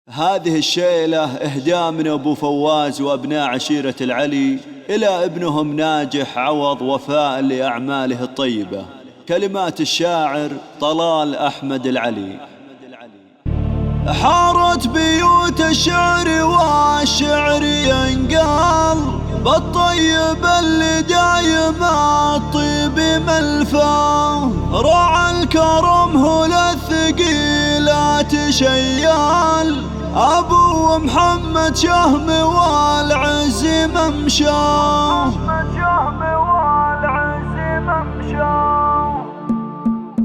هذه الشيلة إهداء من أبو فواز وأبناء عشيرة العلي إلى ابنهم ناجح عوض وفاء لأعماله الطيبة. كلمات الشاعر طلال أحمد العلي. حارت بيوت الشعر والشعر ينقال بالطيب اللي دايم الطيب ملفاه. رعى الكرم هو للثقيلات شيال أبو محمد شهم والعز ممشاه.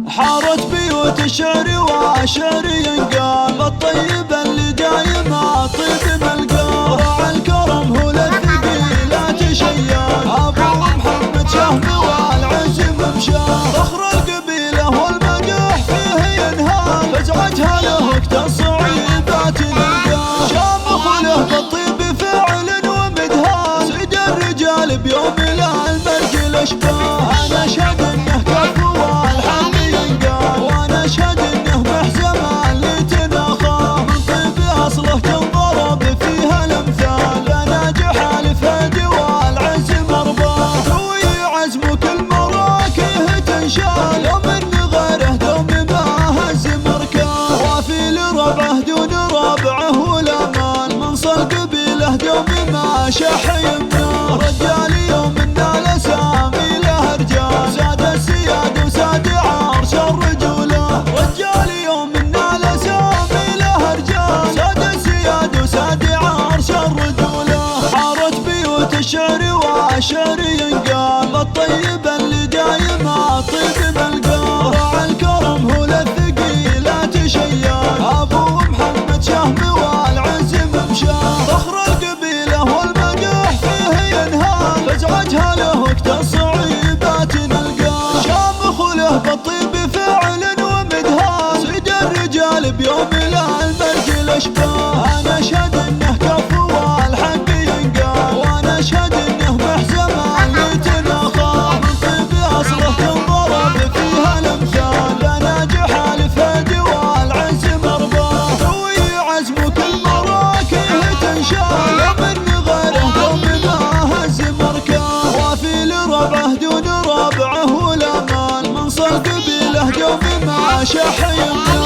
حارت بيوت الشعر والشعر ينقال بالطيب اللي دايم الطيب ملقاه. رعى الكرم هو للثقيلات شيال أبو محمد شهم والعز ممشاه. فخر القبيلة والمدح فيه ينهال فزعتها له الصعيبات نلقاه. شامخ له بالطيب فعل ومدهان سيد الرجال بيوم لا المرج الاشباه. انا اشهد انه كف والحمد ينقال وانا اشهد انه محزم اللي تناخاه. من طيب اصله تنضرب فيها الامثال فناجح الفهد والعز مرضاه. قوي عزمك المراكيه تنشال ومن غيره دوم ما هز مركاه. وافي لربعه دون ربعه والامان من صل قبيله دوم ما شح يمناه. رجال يوم نال سامي له رجال زاد السياد وساد عرش الرجوله. رجال يوم نال سامي له رجال زاد السياد وساد عرش الرجوله. حارت بيوت الشعر والشعر ينقال بالطيب اللي دايم الطيب ملقاه. رعى الكرم هو للثقيلات شيال أبو محمد شهم والعز ممشاه. فخر القبيلة والمدح فيه ينهال فزعتها له الصعيبات نلقاه. شامخ له بالطيب فعل ومدهان سيد الرجال بيوم لا المرج الاشباه. انا اشهد انه كف والحق ينقال وانا اشهد انه محزم اللي تناخاه. من طيب اصله تنضرب فيها الامثال فناجح الفهد والعز مرضاه. قوي عزمك المراكيه تنشال ومن غيره دوم ما هز مركاه. وافي لربعه دون ربعه والامان من صل قبيله دوم ما شح يمناه.